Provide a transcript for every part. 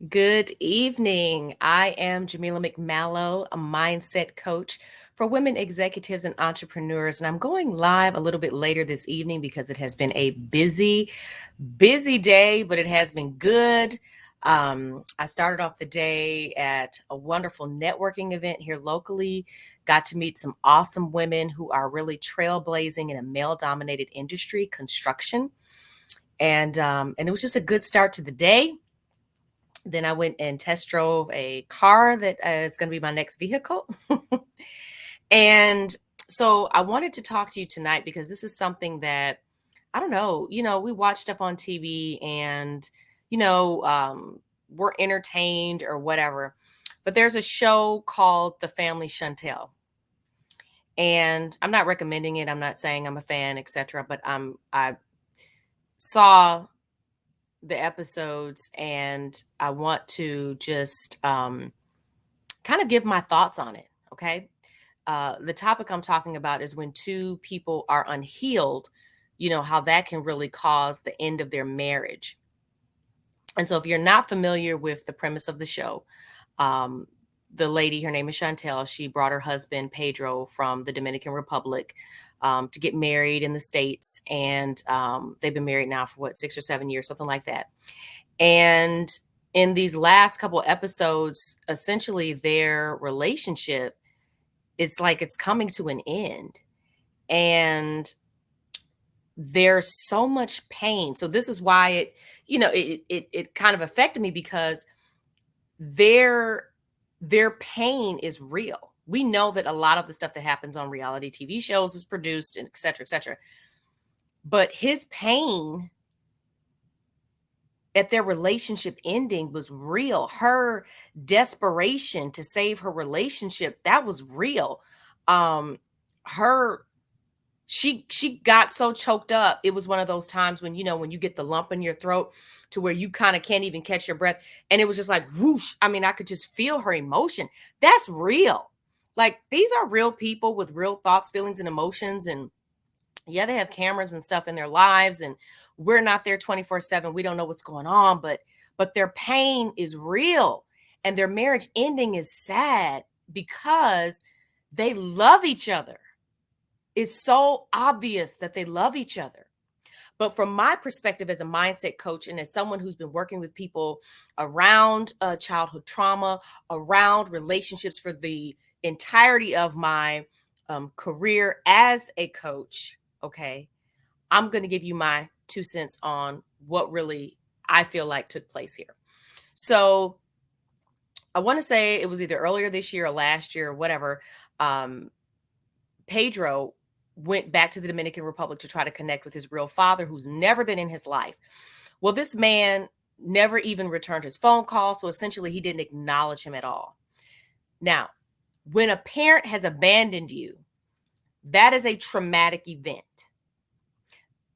Good evening. I am Jamila McMallow, a mindset coach for women executives and entrepreneurs. And I'm going live a little bit later this evening because it has been a busy day, but it has been good. I started off the day at a wonderful networking event here locally, got to meet some awesome women who are really trailblazing in a male dominated industry, construction. And it was just a good start to the day. Then I went and test drove a car that is going to be my next vehicle. And so I wanted to talk to you tonight because this is something that I don't know, we watch stuff on TV and, you know, um, we're entertained or whatever. But there's a show called The Family Chantel. And I'm not recommending it. I'm not saying I'm a fan, etc. But I saw the episodes and I want to just kind of give my thoughts on it. Okay. The topic I'm talking about is when two people are unhealed, how that can really cause the end of their marriage. And so, if you're not familiar with the premise of the show, um, the lady, her name is Chantel, she brought her husband, Pedro, from the Dominican Republic to get married in the States. And they've been married now for 6 or 7 years, something like that. And in these last couple episodes, essentially their relationship is like it's coming to an end. And there's so much pain. So this is why it kind of affected me because their their pain is real. We know that a lot of the stuff that happens on reality TV shows is produced and et cetera, et cetera. But his pain at their relationship ending was real. Her desperation to save her relationship, that was real. Um, her she got so choked up. It was one of those times when when you get the lump in your throat to where you kind of can't even catch your breath. And it was just like whoosh. I mean, I could just feel her emotion. That's real. Like these are real people with real thoughts, feelings, and emotions. And yeah, they have cameras and stuff in their lives, and we're not there 24/7. We don't know what's going on, but their pain is real. And their marriage ending is sad because they love each other. It's so obvious that they love each other. But from my perspective as a mindset coach and as someone who's been working with people around childhood trauma, around relationships for the entirety of my career as a coach, okay, I'm going to give you my 2 cents on what really I feel like took place here. So I want to say it was either earlier this year or last year or whatever. Um, Pedro went back to the Dominican Republic to try to connect with his real father, who's never been in his life. Well, this man never even returned his phone call. So essentially, he didn't acknowledge him at all. Now, when a parent has abandoned you, that is a traumatic event.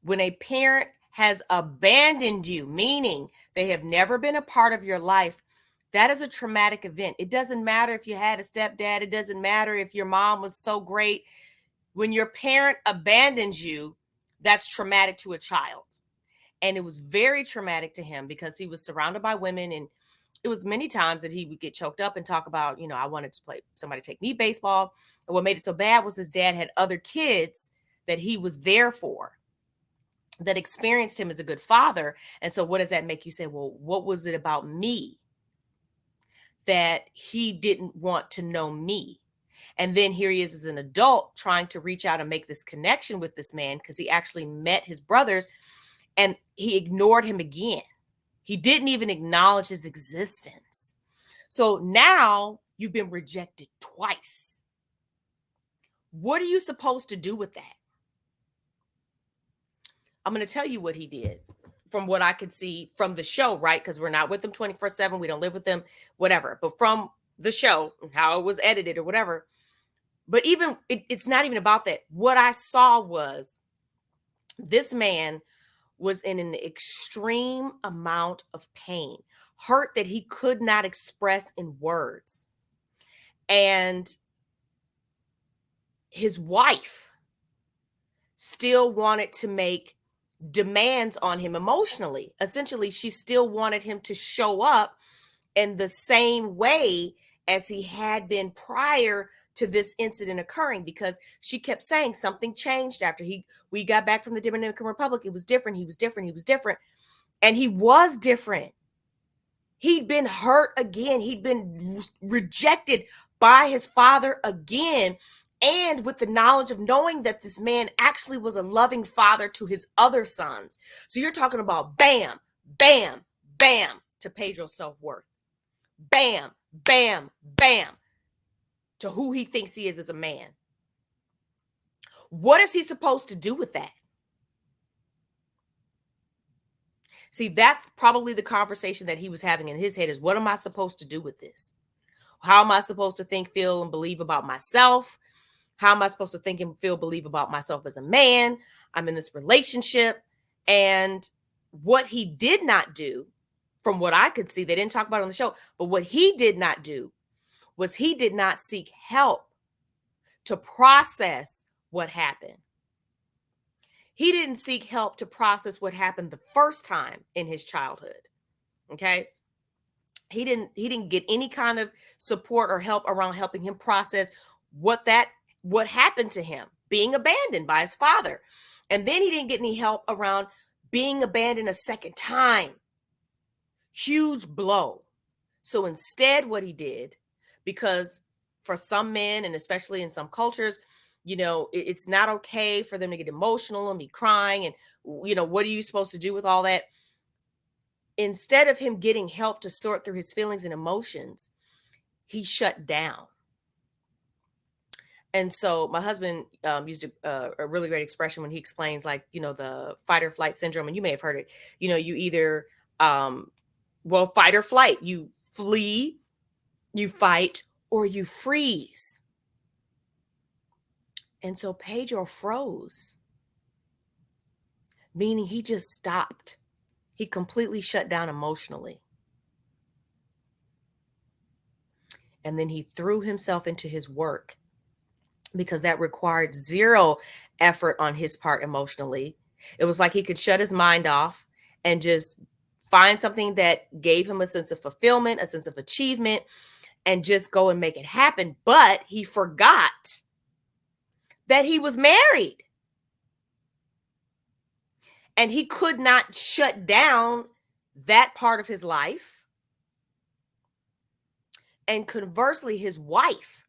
When a parent has abandoned you, meaning they have never been a part of your life, that is a traumatic event. It doesn't matter if you had a stepdad. It doesn't matter if your mom was so great. When your parent abandons you, that's traumatic to a child. And it was very traumatic to him because he was surrounded by women. And it was many times that he would get choked up and talk about, I wanted to play somebody take me baseball. And what made it so bad was his dad had other kids that he was there for that experienced him as a good father. And so what does that make you say? Well, what was it about me that he didn't want to know me? And then here he is as an adult trying to reach out and make this connection with this man because he actually met his brothers and he ignored him again. He didn't even acknowledge his existence. So now you've been rejected twice. What are you supposed to do with that? I'm going to tell you what he did from what I could see from the show, right? Because we're not with them 24/7. We don't live with them, whatever. But from the show, how it was edited or whatever. But even it's not even about that. What I saw was this man was in an extreme amount of pain, hurt that he could not express in words. And his wife still wanted to make demands on him emotionally. Essentially, she still wanted him to show up in the same way as he had been prior to this incident occurring, because she kept saying something changed after we got back from the Dominican Republic. It was different. He was different. He was different. And he was different. He'd been hurt again. He'd been rejected by his father again. And with the knowledge of knowing that this man actually was a loving father to his other sons. So you're talking about bam, bam, bam to Pedro's self-worth. Bam, bam, bam to who he thinks he is as a man. What is he supposed to do with that? See, that's probably the conversation that he was having in his head, is what am I supposed to do with this? How am I supposed to think, feel, and believe about myself? How am I supposed to think and feel, believe about myself as a man? I'm in this relationship. And what he did not do, from what I could see, they didn't talk about it on the show, but what he did not do was he did not seek help to process what happened. He didn't seek help to process what happened the first time in his childhood. Okay? He didn't get any kind of support or help around helping him process what happened to him, being abandoned by his father. And then he didn't get any help around being abandoned a second time. Huge blow. So instead, what he did, because for some men, and especially in some cultures, it's not okay for them to get emotional and be crying. And, what are you supposed to do with all that? Instead of him getting help to sort through his feelings and emotions, he shut down. And so my husband used a really great expression when he explains, like, the fight or flight syndrome. And you may have heard it. You either, fight or flight. You flee, you fight, or you freeze. And so Pedro froze, meaning he just stopped. He completely shut down emotionally. And then he threw himself into his work, because that required zero effort on his part emotionally. It was like he could shut his mind off and just find something that gave him a sense of fulfillment, a sense of achievement, and just go and make it happen. But he forgot that he was married. And he could not shut down that part of his life. And conversely, his wife,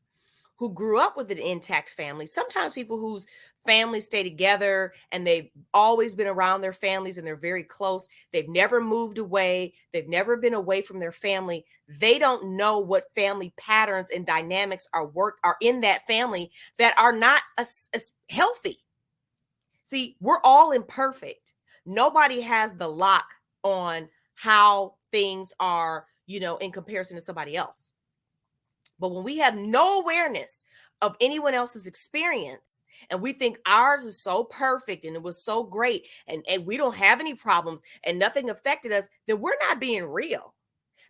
who grew up with an intact family, sometimes people whose families stay together and they've always been around their families and they're very close, they've never moved away, they've never been away from their family, they don't know what family patterns and dynamics are in that family that are not as healthy. See, we're all imperfect. Nobody has the lock on how things are, in comparison to somebody else. But when we have no awareness of anyone else's experience, and we think ours is so perfect and it was so great, and we don't have any problems and nothing affected us, then we're not being real.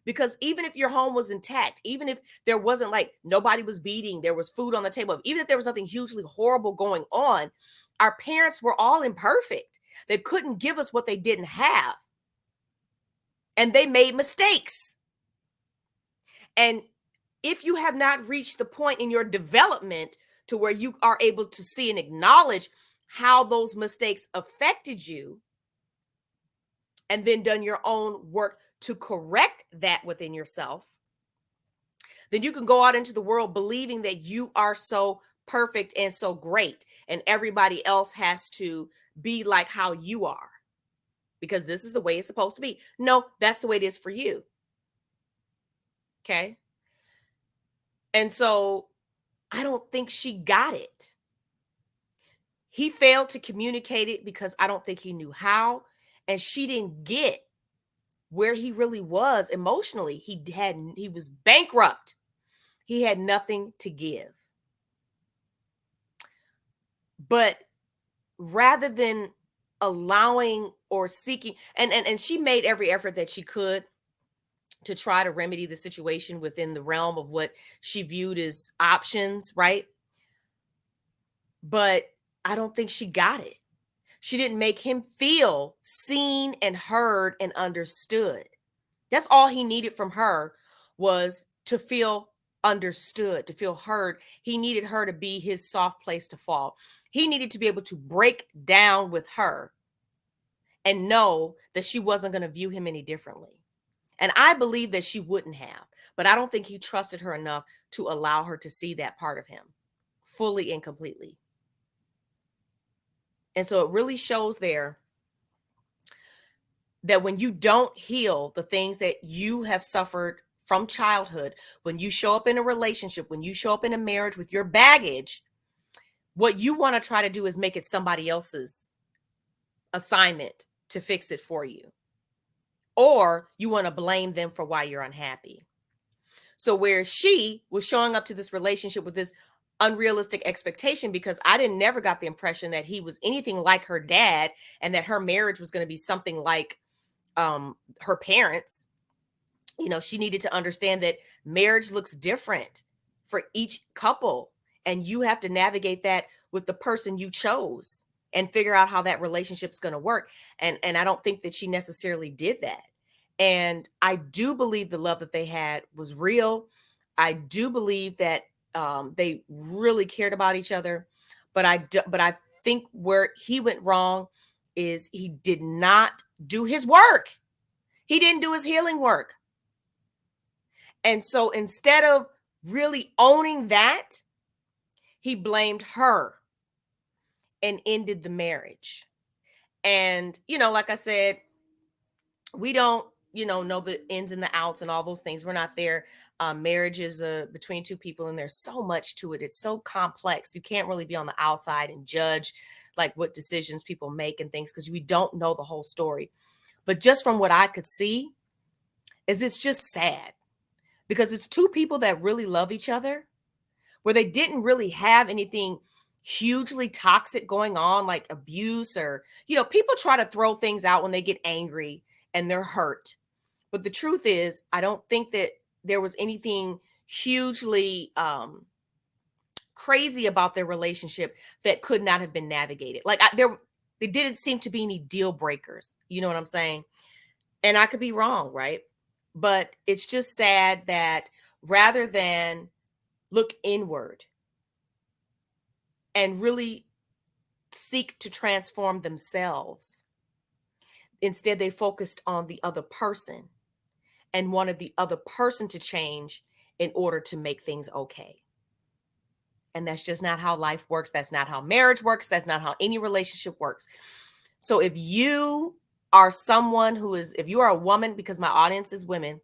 Because even if your home was intact, even if there wasn't, like, nobody was beating, there was food on the table, even if there was nothing hugely horrible going on, our parents were all imperfect. They couldn't give us what they didn't have. And they made mistakes. And if you have not reached the point in your development to where you are able to see and acknowledge how those mistakes affected you, and then done your own work to correct that within yourself, then you can go out into the world believing that you are so perfect and so great, and everybody else has to be like how you are, because this is the way it's supposed to be. No, that's the way it is for you. Okay? And so I don't think she got it. He failed to communicate it because I don't think he knew how. And she didn't get where he really was emotionally. He was bankrupt. He had nothing to give. But rather than allowing or seeking, and she made every effort that she could to try to remedy the situation within the realm of what she viewed as options, right? But I don't think she got it. She didn't make him feel seen and heard and understood. That's all he needed from her, was to feel understood, to feel heard. He needed her to be his soft place to fall. He needed to be able to break down with her and know that she wasn't going to view him any differently. And I believe that she wouldn't have, but I don't think he trusted her enough to allow her to see that part of him fully and completely. And so it really shows there that when you don't heal the things that you have suffered from childhood, when you show up in a relationship, when you show up in a marriage with your baggage, what you want to try to do is make it somebody else's assignment to fix it for you. Or you want to blame them for why you're unhappy. So where she was showing up to this relationship with this unrealistic expectation, because I didn't never got the impression that he was anything like her dad and that her marriage was going to be something like her parents. You know, she needed to understand that marriage looks different for each couple, and you have to navigate that with the person you chose and figure out how that relationship's going to work. And I don't think that she necessarily did that. And I do believe the love that they had was real. I do believe that they really cared about each other. But I think where he went wrong is he did not do his work. He didn't do his healing work. And so instead of really owning that, he blamed her and ended the marriage. And, you know, like I said, we don't, know the ins and the outs and all those things. We're not there. Marriage is between two people, and there's so much to it. It's so complex. You can't really be on the outside and judge like what decisions people make and things, because we don't know the whole story. But just from what I could see, is it's just sad, because it's two people that really love each other, where they didn't really have anything hugely toxic going on, like abuse, or, people try to throw things out when they get angry and they're hurt. But the truth is, I don't think that there was anything hugely crazy about their relationship that could not have been navigated. Like there didn't seem to be any deal breakers. You know what I'm saying? And I could be wrong, right? But it's just sad that rather than look inward and really seek to transform themselves, instead they focused on the other person and wanted the other person to change in order to make things okay. And that's just not how life works. That's not how marriage works. That's not how any relationship works. So if you are someone if you are a woman, because my audience is women,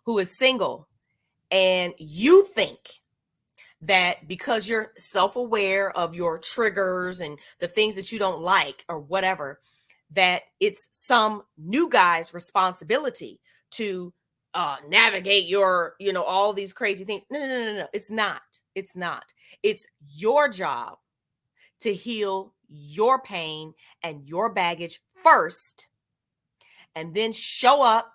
who is single, and you think that because you're self-aware of your triggers and the things that you don't like or whatever, that it's some new guy's responsibility to navigate your, all these crazy things. No. It's not. It's not. It's your job to heal your pain and your baggage first, and then show up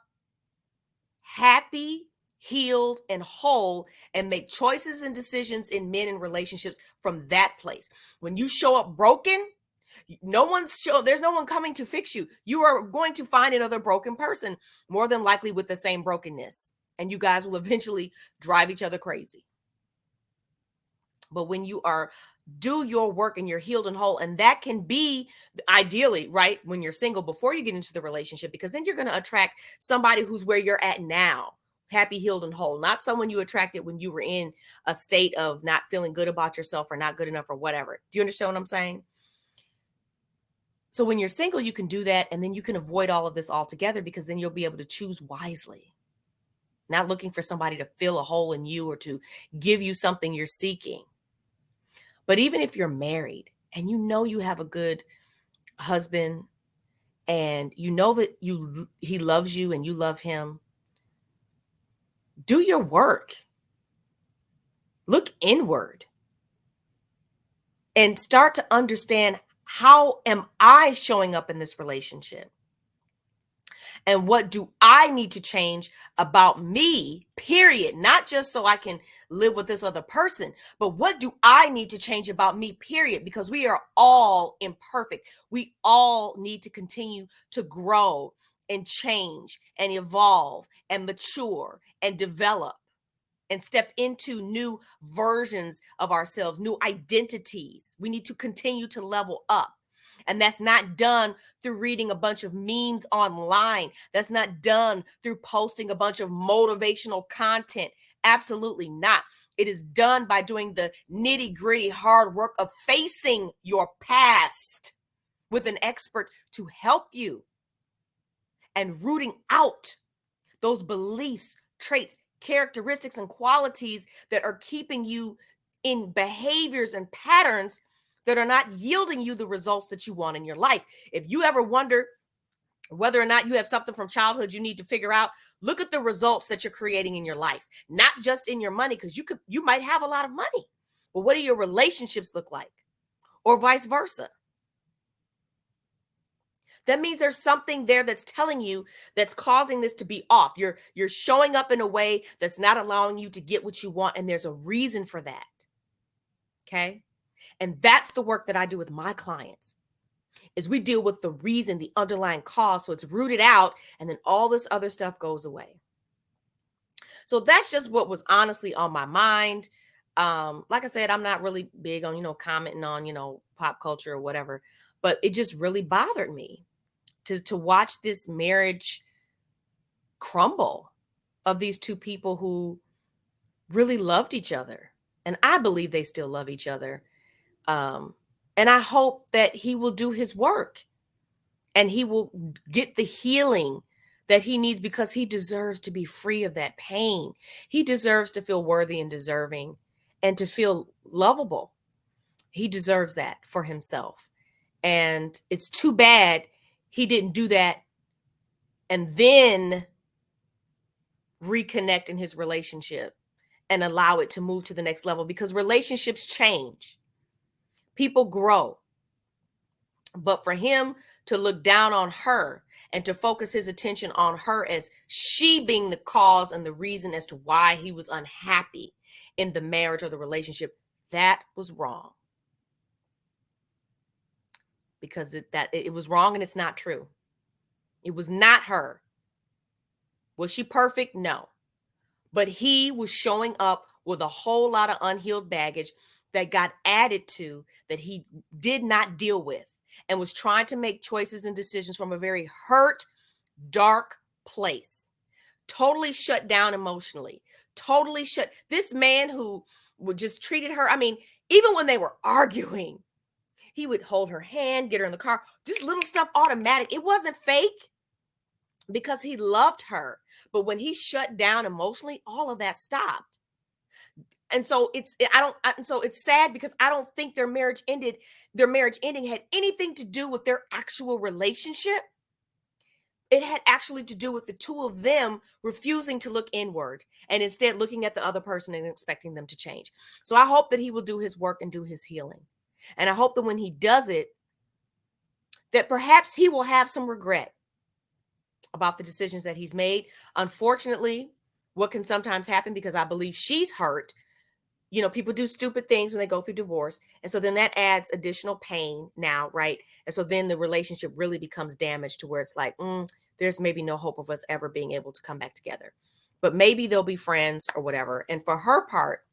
happy, healed, and whole, and make choices and decisions in men and relationships from that place. When you show up broken, there's no one coming to fix you. You are going to find another broken person, more than likely with the same brokenness, and you guys will eventually drive each other crazy. But when you do your work and you're healed and whole, and that can be ideally, right, when you're single before you get into the relationship, because then you're going to attract somebody who's where you're at now, happy, healed, and whole, not someone you attracted when you were in a state of not feeling good about yourself or not good enough or whatever. Do you understand what I'm saying? So when you're single, you can do that, and then you can avoid all of this altogether, because then you'll be able to choose wisely, not looking for somebody to fill a hole in you or to give you something you're seeking. But even if you're married and you have a good husband, and that he loves you and you love him, do your work. Look inward and start to understand, how am I showing up in this relationship? And what do I need to change about me, period? Not just so I can live with this other person, but what do I need to change about me, period? Because we are all imperfect. We all need to continue to grow and change and evolve and mature and develop and step into new versions of ourselves, new identities. We need to continue to level up. And that's not done through reading a bunch of memes online. That's not done through posting a bunch of motivational content. Absolutely not. It is done by doing the nitty gritty hard work of facing your past with an expert to help you and rooting out those beliefs, traits, characteristics, and qualities that are keeping you in behaviors and patterns that are not yielding you the results that you want in your life. If you ever wonder whether or not you have something from childhood you need to figure out, look at the results that you're creating in your life, not just in your money, because you might have a lot of money, but what do your relationships look like? Or vice versa. That means there's something there that's telling you that's causing this to be off. You're showing up in a way that's not allowing you to get what you want, and there's a reason for that. Okay? And that's the work that I do with my clients. Is we deal with the reason, the underlying cause, so it's rooted out, and then all this other stuff goes away. So that's just what was honestly on my mind. Like I said, I'm not really big on, commenting on, pop culture or whatever, but it just really bothered me to watch this marriage crumble of these two people who really loved each other. And I believe they still love each other. And I hope that he will do his work and he will get the healing that he needs, because he deserves to be free of that pain. He deserves to feel worthy and deserving and to feel lovable. He deserves that for himself. And it's too bad he didn't do that and then reconnect in his relationship and allow it to move to the next level, because relationships change. People grow. But for him to look down on her and to focus his attention on her as she being the cause and the reason as to why he was unhappy in the marriage or the relationship, that was wrong. Because it was wrong and it's not true. It was not her. Was she perfect? No. But he was showing up with a whole lot of unhealed baggage that got added to, that he did not deal with, and was trying to make choices and decisions from a very hurt, dark place. Totally shut down emotionally. Totally shut. This man who would just treated her. I mean, even when they were arguing, he would hold her hand, get her in the car, just little stuff automatic. It wasn't fake, because he loved her. But when he shut down emotionally, all of that stopped. And so it's sad, because I don't think their marriage ending had anything to do with their actual relationship. It had actually to do with the two of them refusing to look inward and instead looking at the other person and expecting them to change. So I hope that he will do his work and do his healing. And I hope that when he does it, that perhaps he will have some regret about the decisions that he's made. Unfortunately, what can sometimes happen, because I believe she's hurt, people do stupid things when they go through divorce. And so then that adds additional pain now, right? And so then the relationship really becomes damaged to where it's like, there's maybe no hope of us ever being able to come back together. But maybe they'll be friends or whatever. And for her part,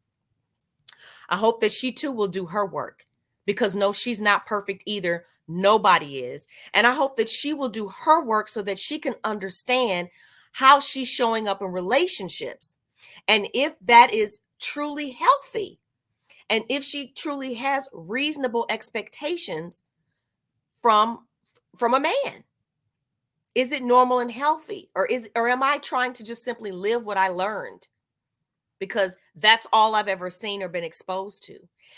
I hope that she too will do her work, because no, she's not perfect either. Nobody is. And I hope that she will do her work so that she can understand how she's showing up in relationships. And if that is truly healthy, and if she truly has reasonable expectations from a man. Is it normal and healthy? Or am I trying to just simply live what I learned? Because that's all I've ever seen or been exposed to.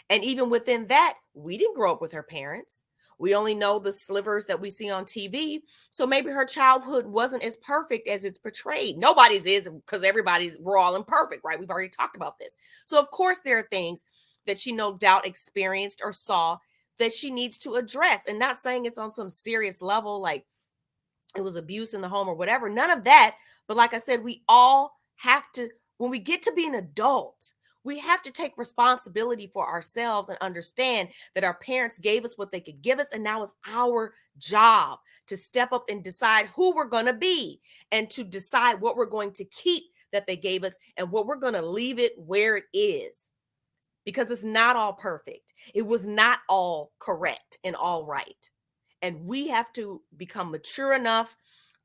And even within that, we didn't grow up with her parents. We only know the slivers that we see on TV. So maybe her childhood wasn't as perfect as it's portrayed. Nobody's is, because we're all imperfect, right? We've already talked about this. So of course there are things that she no doubt experienced or saw that she needs to address. And not saying it's on some serious level, like it was abuse in the home or whatever. None of that. But like I said, we all have to, when we get to be an adult, We have to take responsibility for ourselves and understand that our parents gave us what they could give us. And now it's our job to step up and decide who we're going to be and to decide what we're going to keep that they gave us and what we're going to leave it where it is, because it's not all perfect. It was not all correct and all right. And we have to become mature enough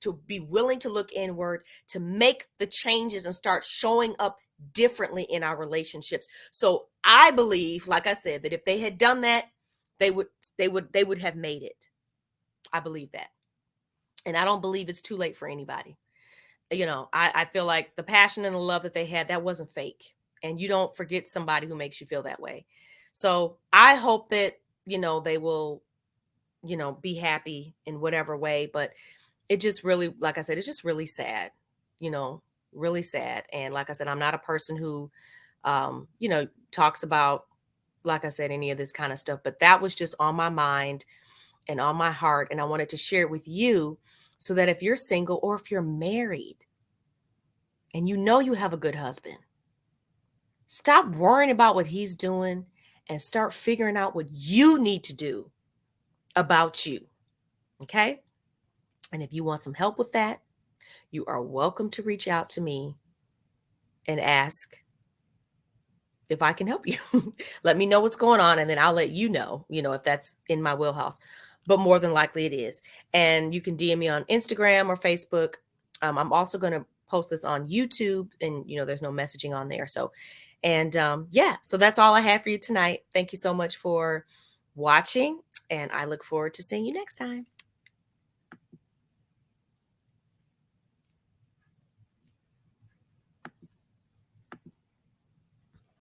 to be willing to look inward, to make the changes and start showing up differently in our relationships. So I believe, like I said, that if they had done that, they would have made it. I believe that. And I don't believe it's too late for anybody. I feel like the passion and the love that they had, that wasn't fake. And you don't forget somebody who makes you feel that way. So I hope that, they will, be happy in whatever way. But it just really, like I said, it's just really sad, you know, really sad. And like I said, I'm not a person who, talks about, like I said, any of this kind of stuff, but that was just on my mind and on my heart. And I wanted to share it with you so that if you're single or if you're married and you have a good husband, stop worrying about what he's doing and start figuring out what you need to do about you. Okay. And if you want some help with that, you are welcome to reach out to me and ask if I can help you. Let me know what's going on, and then I'll let if that's in my wheelhouse. But more than likely it is. And you can DM me on Instagram or Facebook. I'm also going to post this on YouTube, and there's no messaging on there. So, and yeah, so that's all I have for you tonight. Thank you so much for watching, and I look forward to seeing you next time.